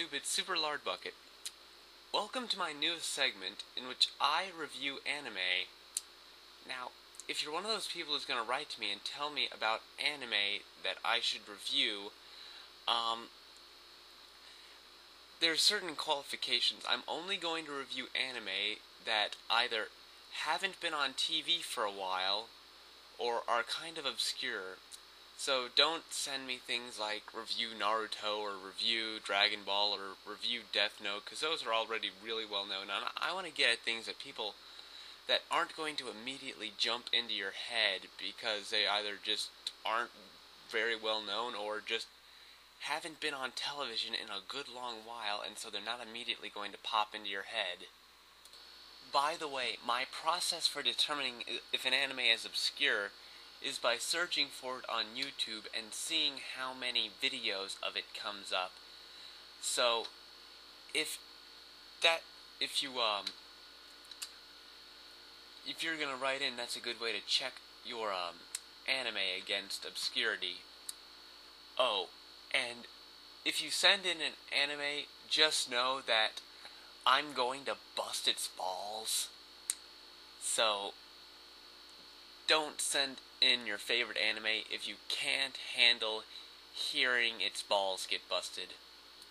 YouTube, it's Super Lard Bucket. Welcome to my newest segment in which I review anime. Now, if you're one of those people who's going to write to me and tell me about anime that I should review, there's certain qualifications. I'm only going to review anime that either haven't been on TV for a while or are kind of obscure. So don't send me things like review Naruto or review Dragon Ball or review Death Note, because those are already really well known. And I want to get at things that people that aren't going to immediately jump into your head because they either just aren't very well known or just haven't been on television in a good long while, and so they're not immediately going to pop into your head. By the way, my process for determining if an anime is obscure is by searching for it on YouTube and seeing how many videos of it comes up. So, if you're gonna write in, that's a good way to check your anime against obscurity. Oh, and if you send in an anime, just know that I'm going to bust its balls. So, don't send in your favorite anime if you can't handle hearing its balls get busted.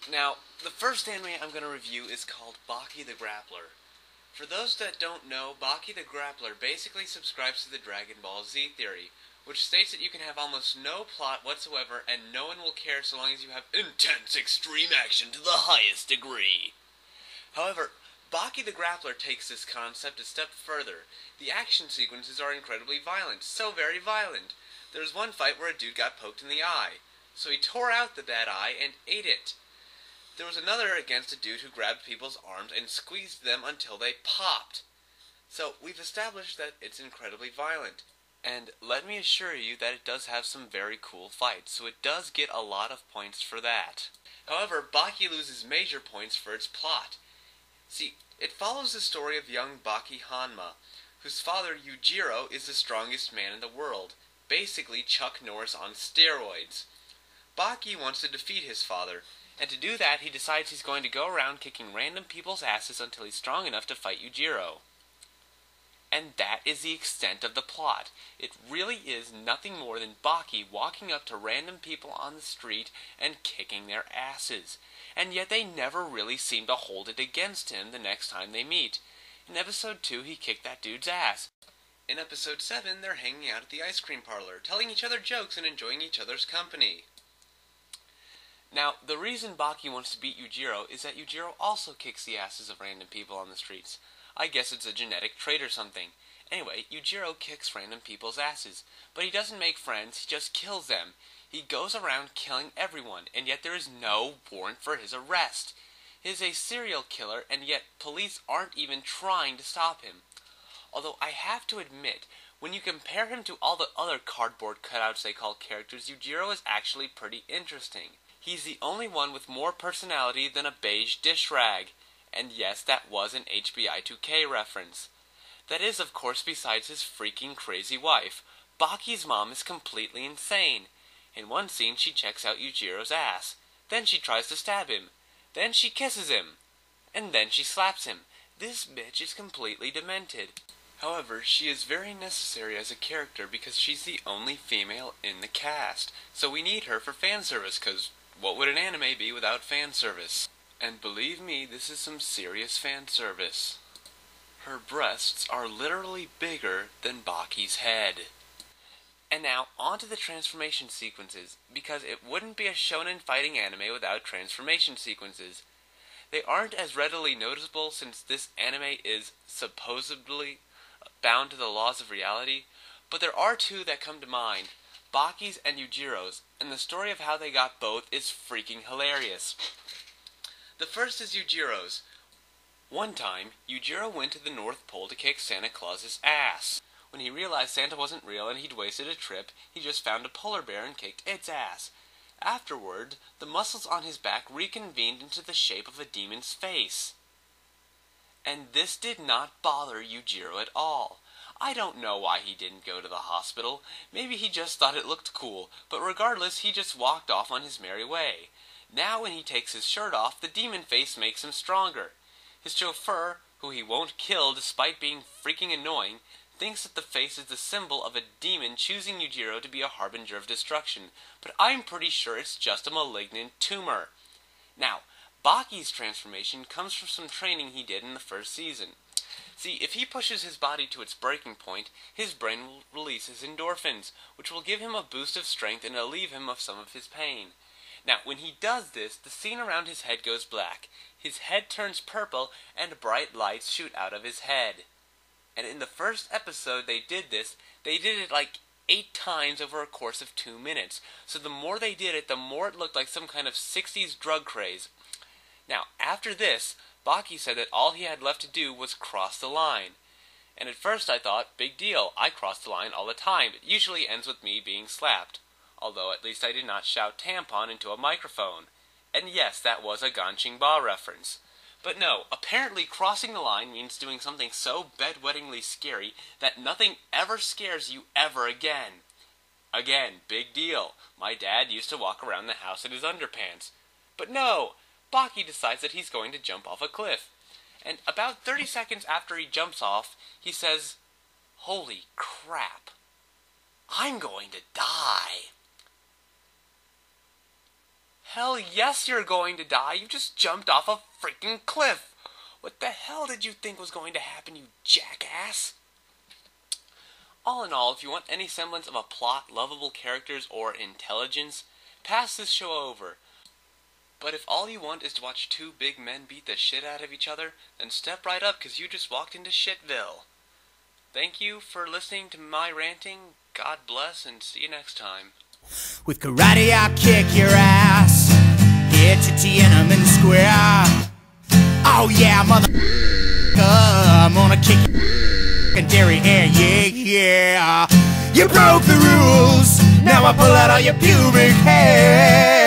Now, the first anime I'm going to review is called Baki the Grappler. For those that don't know, Baki the Grappler basically subscribes to the Dragon Ball Z theory, which states that you can have almost no plot whatsoever and no one will care so long as you have intense extreme action to the highest degree. However, Baki the Grappler takes this concept a step further. The action sequences are incredibly violent, so very violent. There's one fight where a dude got poked in the eye, so he tore out the bad eye and ate it. There was another against a dude who grabbed people's arms and squeezed them until they popped. So we've established that it's incredibly violent. And let me assure you that it does have some very cool fights, so it does get a lot of points for that. However, Baki loses major points for its plot. See, it follows the story of young Baki Hanma, whose father Yujiro is the strongest man in the world, basically Chuck Norris on steroids. Baki wants to defeat his father, and to do that he decides he's going to go around kicking random people's asses until he's strong enough to fight Yujiro. And that is the extent of the plot. It really is nothing more than Baki walking up to random people on the street and kicking their asses. And yet they never really seem to hold it against him the next time they meet. In episode 2, he kicked that dude's ass. In episode 7, they're hanging out at the ice cream parlor, telling each other jokes and enjoying each other's company. Now, the reason Baki wants to beat Yujiro is that Yujiro also kicks the asses of random people on the streets. I guess it's a genetic trait or something. Anyway, Yujiro kicks random people's asses, but he doesn't make friends, he just kills them. He goes around killing everyone, and yet there is no warrant for his arrest. He is a serial killer, and yet police aren't even trying to stop him. Although I have to admit, when you compare him to all the other cardboard cutouts they call characters, Yujiro is actually pretty interesting. He's the only one with more personality than a beige dish rag. And yes, that was an HBI2K reference. That is, of course, besides his freaking crazy wife. Baki's mom is completely insane. In one scene, she checks out Yujiro's ass. Then she tries to stab him. Then she kisses him. And then she slaps him. This bitch is completely demented. However, she is very necessary as a character because she's the only female in the cast. So we need her for fan service, because what would an anime be without fan service? And believe me, this is some serious fan service. Her breasts are literally bigger than Baki's head. And now, on to the transformation sequences, because it wouldn't be a shonen fighting anime without transformation sequences. They aren't as readily noticeable since this anime is supposedly bound to the laws of reality, but there are two that come to mind, Baki's and Yujiro's, and the story of how they got both is freaking hilarious. The first is Yujiro's. One time, Yujiro went to the North Pole to kick Santa Claus's ass. When he realized Santa wasn't real and he'd wasted a trip, he just found a polar bear and kicked its ass. Afterward, the muscles on his back reconvened into the shape of a demon's face. And this did not bother Yujiro at all. I don't know why he didn't go to the hospital. Maybe he just thought it looked cool, but regardless, he just walked off on his merry way. Now when he takes his shirt off, the demon face makes him stronger. His chauffeur, who he won't kill despite being freaking annoying, thinks that the face is the symbol of a demon choosing Yujiro to be a harbinger of destruction, but I'm pretty sure it's just a malignant tumor. Now, Baki's transformation comes from some training he did in the first season. See, if he pushes his body to its breaking point, his brain will release his endorphins, which will give him a boost of strength and relieve him of some of his pain. Now, when he does this, the scene around his head goes black, his head turns purple, and bright lights shoot out of his head. And in the first episode they did it like 8 times over a course of 2 minutes. So the more they did it, the more it looked like some kind of 60s drug craze. Now, after this, Baki said that all he had left to do was cross the line. And at first I thought, big deal, I cross the line all the time. It usually ends with me being slapped. Although at least I did not shout tampon into a microphone. And yes, that was a Ganching Ba reference. But no, apparently crossing the line means doing something so bedwettingly scary that nothing ever scares you ever again. Again, big deal. My dad used to walk around the house in his underpants. But no, Baki decides that he's going to jump off a cliff. And about 30 seconds after he jumps off, he says, "Holy crap, I'm going to die." Hell yes, you're going to die. You just jumped off a freaking cliff. What the hell did you think was going to happen, you jackass? All in all, if you want any semblance of a plot, lovable characters, or intelligence, pass this show over. But if all you want is to watch 2 big men beat the shit out of each other, then step right up, because you just walked into Shitville. Thank you for listening to my ranting. God bless, and see you next time. With karate I'll kick your ass, hit you Tiananmen Square. Oh yeah, mother, I'm gonna kick your dairy air, yeah. You broke the rules, now I pull out all your pubic hair.